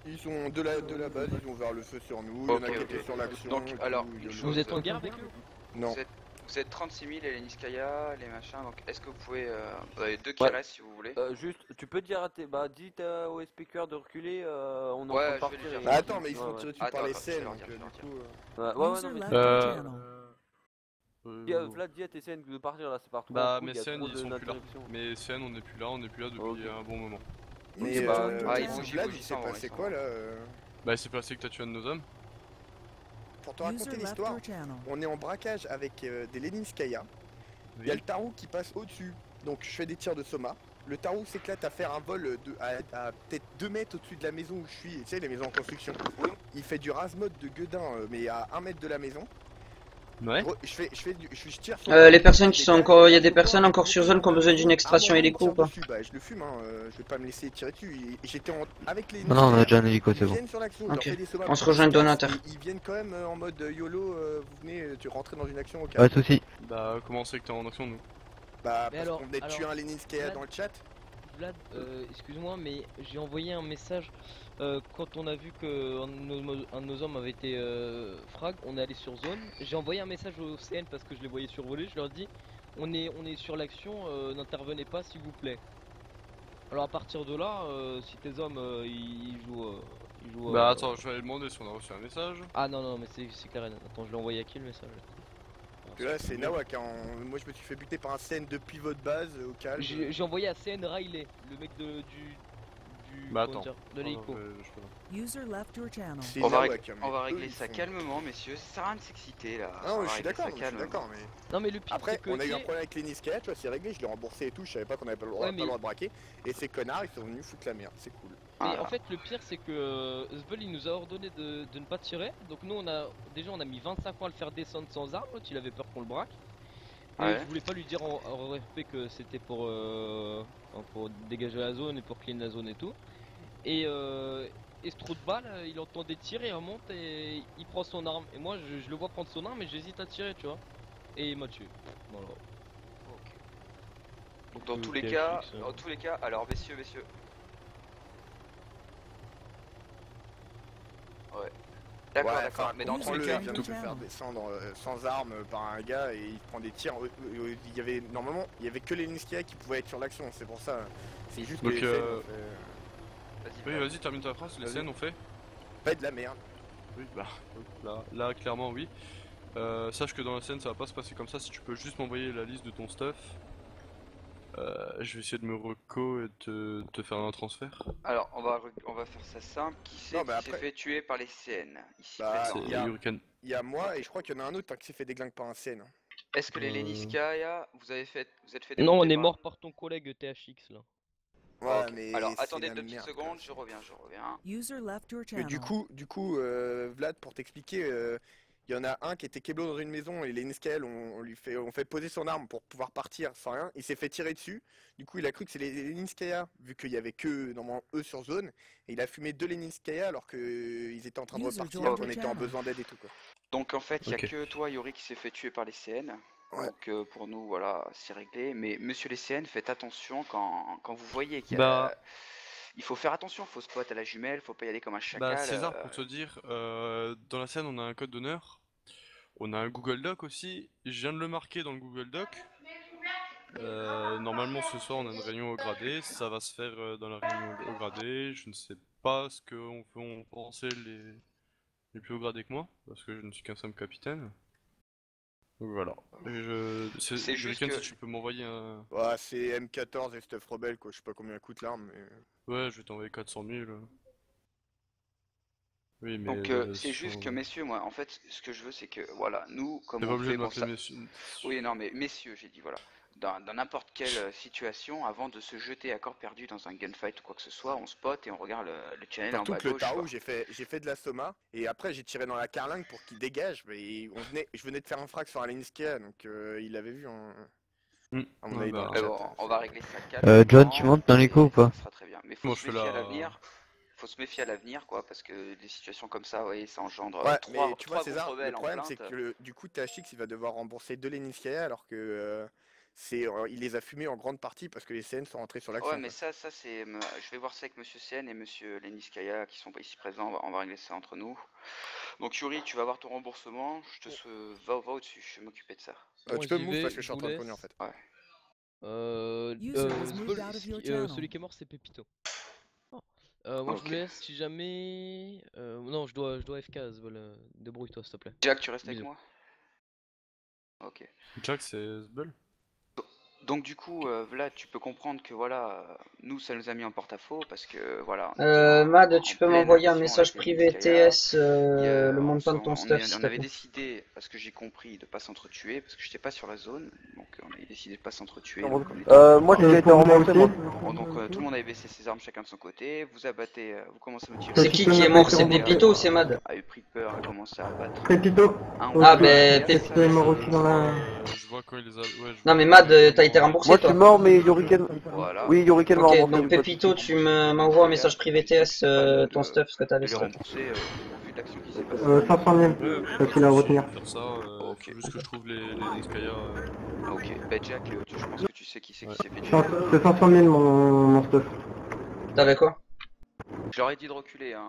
ils ont de la base, ils ont ouvert le feu sur nous, il y en a qui étaient sur l'action. Donc, alors, une chose, Vous êtes en guerre avec eux? Non. Vous êtes 36 000 et les Niskaya, les machins, donc est-ce que vous pouvez... vous avez deux qui restent si vous voulez. Juste, tu peux dire à tes... Bah, dis au SPQR de reculer, on est en Ouais, train de je vais partir. lui dire. et- Bah attends, mais ils se font Ouais, tirer dessus par les scènes, donc du coup... ouais, non, mais... Vlad, dis à tes scènes de partir là, c'est par trop. Bah, cool, mes y a scènes trop ils sont plus là. d'interruptions. Mes scènes, on n'est plus là depuis un bon moment. Mais il bouge, Vlad, il il s'est s'en va, passé il s'en quoi va. là Bah, il s'est passé que t'as tué un de nos hommes. Pour te raconter l'histoire, on est en braquage avec des Leninskaya. Il y a le Tarou qui passe au-dessus, donc je fais des tirs de Soma. Le Tarou s'éclate à faire un vol à peut-être 2 mètres au-dessus de la maison où je suis, tu sais, les maisons en construction. Il fait du rase-mode de gueudin, mais à 1 mètre de la maison. Ouais. Je tire sur Les personnes qui sont encore, il y a des personnes encore sur zone qui ont besoin d'une extraction hélico ou pas? Bah, je le fume, hein, je vais pas me laisser tirer dessus. J'étais avec les. Non, on a déjà un hélico, c'est bon. Ok. On se rejoint le donateur. Ils viennent quand même en mode YOLO, vous venez, tu rentres dans une action au cas. Pas de soucis. Bah, comment c'est que t'es en action, nous? Bah, parce qu'on venait de tuer un Leninskaya dans le chat. Vlad, excuse-moi, mais j'ai envoyé un message quand on a vu que un de nos hommes avait été frag, on est allé sur zone. J'ai envoyé un message au CN parce que je les voyais survoler, je leur dis on est sur l'action, n'intervenez pas s'il vous plaît. Alors à partir de là, si tes hommes ils jouent... Bah, attends, je vais aller demander si on a reçu un message. Ah non, mais c'est clair, attends, je l'ai envoyé à qui le message? Que là c'est Nawak, hein. Moi je me suis fait buter par un CN depuis votre base au calme. J'ai envoyé à CN Riley, le mec du Bah attends, de l'hélico. On va régler ça calmement, messieurs, ça sert à rien de s'exciter là. Non, je suis d'accord, mais... Non mais le pire, après, que on a eu un problème avec les Niskaya, tu vois, c'est réglé, je l'ai remboursé et tout, je savais pas qu'on avait pas le droit, de braquer. Et ces connards, ils sont venus foutre la merde, c'est cool. Mais en fait, le pire, c'est que Zvel il nous a ordonné de ne pas tirer. Donc nous, on a mis 25 ans à le faire descendre sans arme. L'autre, il avait peur qu'on le braque. Et je voulais pas lui dire en RP que c'était pour dégager la zone et pour clean la zone et tout. Et ce trou de balle, il entend des tirs, il remonte et il prend son arme. Et moi, je le vois prendre son arme et j'hésite à tirer, tu vois. Et il m'a tué. Voilà. Donc dans tous les cas, alors messieurs. Ouais. D'accord, mais dans tous les cas... Il vient de se faire descendre sans arme par un gars et il prend des tirs. Il y avait, normalement, il y avait que les Niskaya qui pouvaient être sur l'action, c'est pour ça. C'est juste que donc, les scènes ont fait... Oui, vas-y, termine ta phrase, les scènes ont fait. Pas de la merde. Oui, bah, là clairement, oui. Sache que dans la scène, ça va pas se passer comme ça. Si tu peux juste m'envoyer la liste de ton stuff. Je vais essayer de me reco et de te faire un transfert. Alors on va faire ça simple. Qui s'est fait tuer par les CN ici? Bah, il y a moi et je crois qu'il y en a un autre qui s'est fait déglinguer par un CN. Est-ce que les Leniskaya, vous êtes fait démonter? Non, on est mort par ton collègue THX là. Ouais, mais alors attendez 2 petites secondes, je reviens. Mais du coup, Vlad, pour t'expliquer, il y en a un qui était Keblo dans une maison et les Niskaya on fait poser son arme pour pouvoir partir sans rien. Il s'est fait tirer dessus. Du coup, il a cru que c'est les Niskaya, vu qu'il y avait que normalement eux sur zone. Et il a fumé 2 Niskaya alors qu'ils étaient en train de repartir, qu'on était en besoin d'aide et tout quoi. Donc en fait, il n'y a que toi, Yori, qui s'est fait tuer par les CN. Ouais. Donc pour nous, voilà, c'est réglé. Mais monsieur les CN, faites attention quand vous voyez qu'il y a... Il faut faire attention, faut spot à la jumelle, faut pas y aller comme un chacal. Bah César, pour te dire, dans la scène on a un code d'honneur, on a un Google Doc aussi, je viens de le marquer dans le Google Doc. Normalement ce soir on a une réunion au gradé, ça va se faire dans la réunion au gradé, je ne sais pas ce que vont penser les plus hauts gradés que moi, parce que je ne suis qu'un simple capitaine. Donc voilà. C'est juste que... si tu peux m'envoyer un... Ouais, c'est M14 et Stuff Rebelle quoi, je sais pas combien coûte l'arme mais... Ouais, je vais t'envoyer 400 000. Oui, mais... Donc c'est juste que messieurs, moi en fait ce que je veux c'est que voilà, nous comme on fait pour ça... Oui non mais messieurs j'ai dit voilà. Dans n'importe quelle situation, avant de se jeter à corps perdu dans un gunfight ou quoi que ce soit, on spot et on regarde le channel en bas à gauche. Le Tarou, j'ai fait de la Soma et après j'ai tiré dans la carlingue pour qu'il dégage. Mais je venais de faire un frag sur un Leninskaya, donc il l'avait vu en... on va régler ça calmement. John, tu montes dans l'écho ou pas? Ça sera très bien, mais faut se méfier à l'avenir. Faut se méfier à l'avenir quoi, parce que des situations comme ça, ouais, ça engendre tu vois César, le problème c'est que du coup THX il va devoir rembourser 2 Leninskaya alors que il les a fumés en grande partie parce que les CN sont rentrés sur l'action. Ouais, mais ça c'est. Je vais voir ça avec Monsieur CN et Monsieur Leniskaya qui sont pas ici présents. On va régler ça entre nous. Donc Yuri, tu vas avoir ton remboursement. Je te va au-dessus. Je vais m'occuper de ça. Tu peux me move parce que je suis en train de conduire en fait. Ouais. Celui qui est mort c'est Pepito. Moi je vous laisse si jamais. Non, je dois FK, voilà. Débrouille-toi s'il te plaît. Jack, tu restes avec moi? Ok. Jack, c'est Zbul. Donc du coup, Vlad, tu peux comprendre que voilà, nous ça nous a mis en porte-à-faux parce que voilà. Mad, tu peux m'envoyer un message privé TS, le montant de ton stuff. On avait décidé, parce que j'ai compris, de pas s'entretuer, parce que j'étais pas sur la zone, donc on avait décidé de pas s'entretuer. Moi j'ai été remonté. Donc tout le monde avait baissé ses armes chacun de son côté, vous abattez, vous commencez à me tirer. C'est qui est mort? C'est Pepito ou c'est Mad? A eu pris peur, a commencé à abattre. Pepito. Ah ben Pepito est mort aussi dans la... Je vois quand il les a... Ouais, non mais Mad, t'as été remboursé moi, toi? Moi je suis mort mais Yuriken... Voilà. Oui, Yuriken m'a remboursé. Donc Pepito, tu m'envoies un message privé TS, ton stuff, ce que t'as laissé. Remboursé vu l'action qui s'est passée. 500 000, c'est qu'il a à retenir. Faire ça, faut juste que je trouve les Niskaya. Ok, bah Jack, je pense que tu sais qui c'est qui s'est fait tuer. C'est 500 000 mon stuff. T'avais quoi? Je leur ai dit de reculer, hein.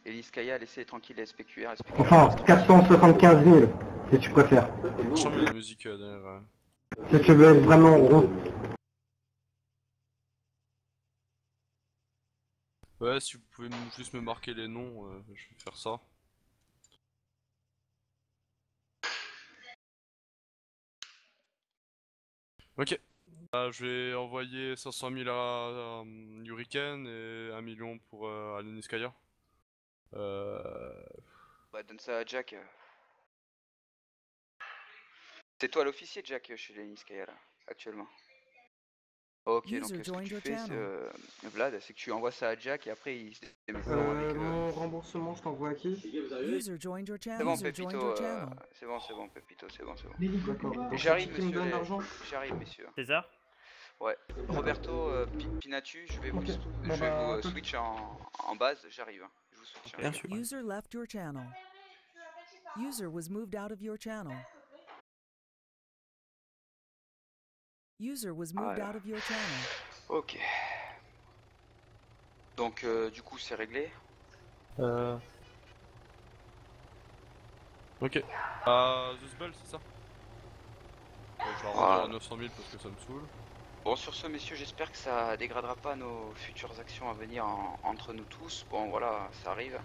Et Niskaya a laissé tranquille les SPQR. Enfin, 475 000, si tu préfères. Je sens la musique derrière. Si tu veux être vraiment rond. Ouais, si vous pouvez juste me marquer les noms, je vais faire ça. Ok. Je vais envoyer 500 000 à Hurricane et 1 million pour Aleniskaya. Ouais, donne ça à Jack. C'est toi l'officier, Jack, chez les Niskaya, là, actuellement. Ok, donc ce que tu fais, Vlad, c'est que tu envoies ça à Jack et après il se démerde avec... Mon remboursement, je t'envoie à qui? C'est bon, Pepito, c'est bon, Pepito, c'est bon. D'accord. J'arrive, monsieur. J'arrive, messieurs. César? Ouais. Roberto, Pinatu, je vais vous switch en base, j'arrive. Je vous switch. Bien sûr. User left your channel. User was moved out of your channel. User was moved out of your channel. Ok. Donc du coup c'est réglé. Ok. The Spell, c'est ça? Je vais en 900 000 parce que ça me saoule. Bon, sur ce, messieurs, j'espère que ça dégradera pas nos futures actions à venir entre nous tous. Bon, voilà, ça arrive.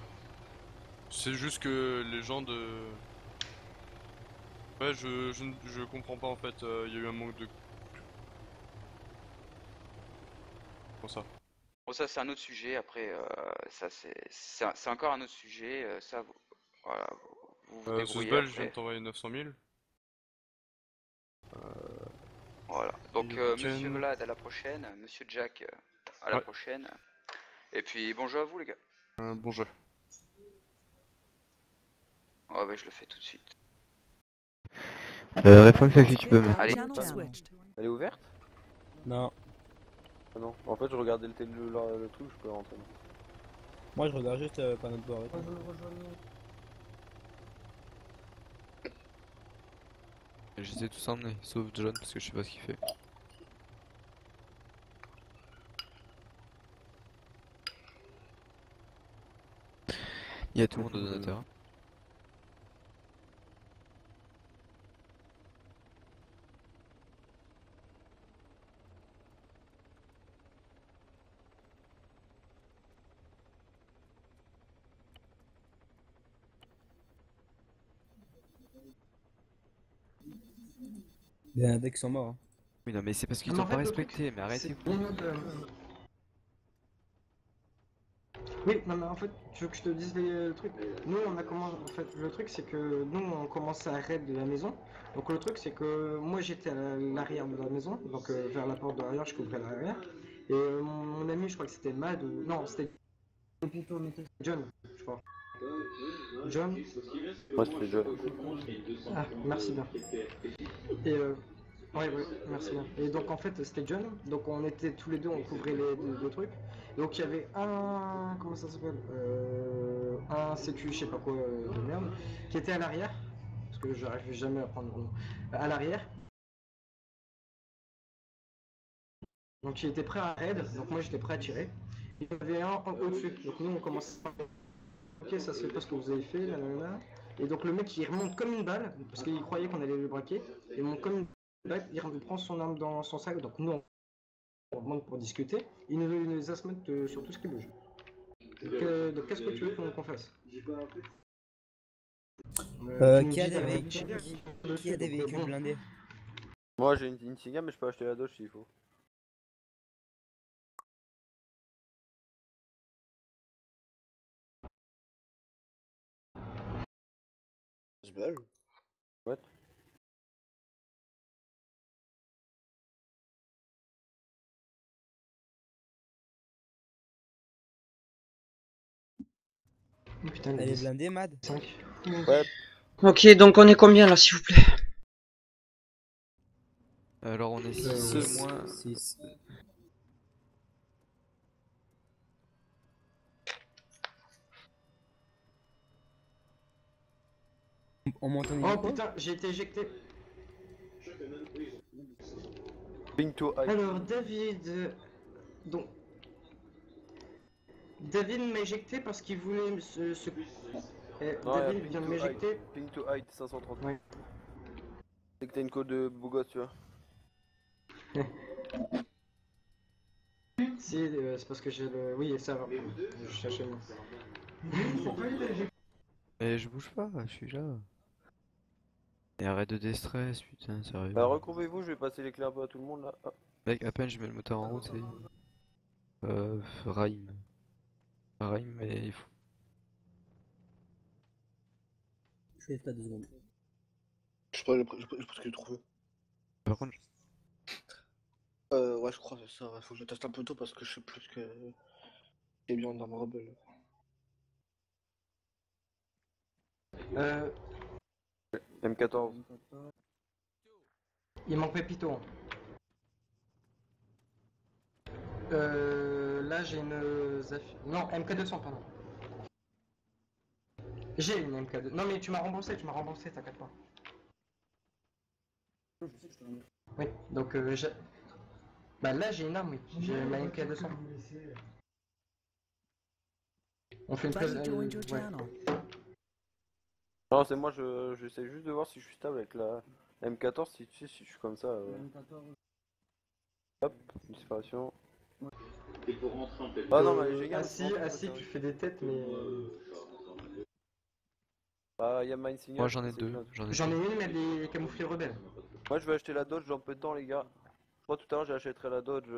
C'est juste que les gens de... Ouais, je comprends pas en fait, il y a eu un manque de... Comment ça? Bon, ça c'est un autre sujet, après, ça c'est encore un autre sujet, ça, voilà, vous vous débrouillez après. Je viens de t'envoyer 900 000. Voilà, donc monsieur Vlad à la prochaine, monsieur Jack à la prochaine, et puis bon jeu à vous les gars. Bon jeu. Ouais bah je le fais tout de suite. Réflexe si tu peux mettre. Allez. Elle est ouverte? Non. Ah non, en fait je regardais le truc, je peux rentrer. Moi je regarde juste le panneau de bord. J'essaie de tous emmener, sauf John parce que je sais pas ce qu'il fait. Il y a tout le monde au donateur. Il y en a des qui sont morts. Hein. Oui, non, mais c'est parce qu'ils t'ont pas respecté, mais arrêtez. Oui, non, mais en fait, tu veux que je te dise le truc? Nous, on a commencé. En fait, le truc, c'est que nous, on commençait à raid de la maison. Donc, le truc, c'est que moi, j'étais à l'arrière de la maison, donc vers la porte de l'arrière, je couvrais l'arrière. Et mon ami, je crois que c'était Mad ou. Non, c'était John, je crois. John? Moi, c'était John. Ah, merci bien. Et ouais, merci bien. Et donc en fait c'était John, donc on était tous les deux, on couvrait les deux trucs. Donc il y avait un, comment ça s'appelle, un sécu, je sais pas quoi de merde, qui était à l'arrière, parce que j'arrive jamais à prendre le nom, à l'arrière. Donc il était prêt à raid, donc moi j'étais prêt à tirer. Il y avait un au-dessus, donc nous on commence à... Ok, ça se fait pas ce que vous avez fait, nanana. Et donc le mec il remonte comme une balle, parce qu'il croyait qu'on allait le braquer. Il monte comme une balle, il prend son arme dans son sac, donc nous on remonte pour discuter. Il nous asthmate sur tout ce qui bouge. Donc qu'est-ce que tu veux qu'on fasse? Qui a des véhicules blindés? Moi j'ai une Insignia mais je peux acheter la Dodge s'il faut. What? Oh, putain, Elle est blindée, Mad? 5. Ouais. Ok, donc on est combien là, s'il vous plaît? Alors on est 6 moins... 6. On monte en Oh putain, j'ai été éjecté. Alors David... Donc... David m'a éjecté parce qu'il voulait se... David vient de m'éjecter. Ping to height 530. Ouais. C'est que t'as une code de beau gosse, tu vois. Si, c'est parce que j'ai le... Oui, ça va. Je cherchais le nom. Mais je bouge pas, je suis là. Et arrête de déstress, putain, sérieux. Bah recouvrez-vous, je vais passer l'éclair un peu à tout le monde là. Ah. Mec, à peine je mets le moteur en route, c'est... Raim. Raim, mais il faut... Je fais pas 2 secondes. Je pense que j'ai trouvé. Par contre... Ouais, je crois que c'est ça. Faut que je teste un peu tôt parce que je sais plus ce que... C'est bien dans mon rebelle. M14. Il manque Pépito. Là j'ai une... Non, MK200, pardon. J'ai une MK200. Non mais tu m'as remboursé, t'inquiète pas. Oui, donc j'ai... Bah là j'ai une arme, oui. J'ai ma MK200. On fait une pause... ouais. Non, c'est moi, j'essaie juste de voir si je suis stable avec la M14, si tu sais, si je suis comme ça. Hop, une séparation. Ah non, mais j'ai gagné. Assis, tu fais des têtes, mais... Bah, y'a ma Insignia. Moi j'en ai deux. J'en ai une, mais elle est camouflée rebelle. Moi je vais acheter la Dodge dans peu de temps, les gars. Je crois tout à l'heure j'achèterai la Dodge.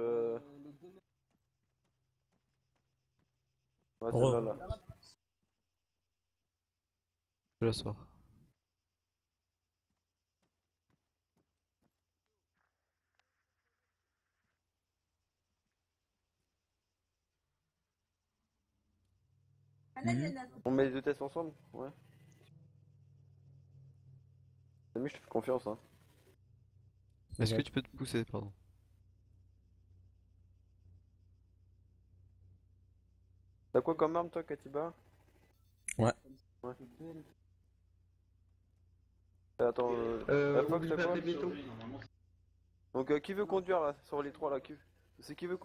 Ouais, celle-là, là. Je la sors. On met les deux tests ensemble? Ouais. Samy, je te fais confiance, hein. Est-ce que tu peux te pousser, pardon? T'as quoi comme arme toi, Katiba? Ouais. Ouais. Attends, Fox, t'as quoi? Donc qui veut conduire là, sur les trois là? C'est qui veut...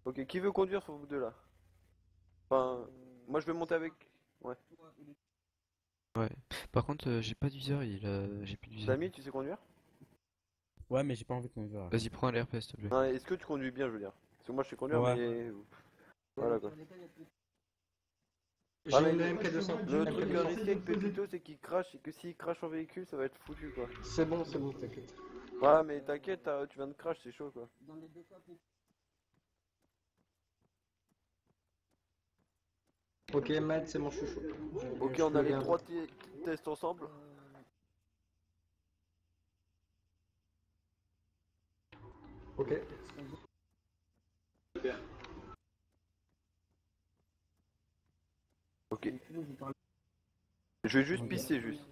Ok, qui veut conduire sur vous deux là? Enfin, moi je vais monter avec... Ouais. Ouais. Par contre, j'ai pas de viseur, j'ai plus de viseur. Samy, tu sais conduire? Ouais, mais j'ai pas envie de conduire. Vas-y, prends un LRP s'il te plaît. Non, est-ce que tu conduis bien, je veux dire? Parce que moi je sais conduire, ouais. mais... Voilà quoi. J'ai une MK200. Le truc risqué avec Pépito, c'est qu'il crache et que s'il crache en véhicule, ça va être foutu quoi. C'est bon, t'inquiète. Ouais, mais t'inquiète, tu viens de crash, c'est chaud quoi. Ok, Matt, c'est mon chouchou. Ok, on a les trois tests ensemble. Ok. Ok. Je vais juste pisser juste.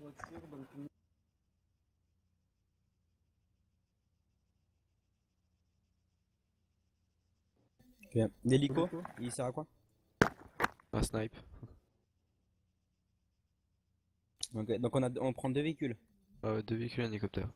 Ok. L'hélico, il sert à quoi? Un snipe. Ok, donc on prend deux véhicules. Deux véhicules et un hélicoptère.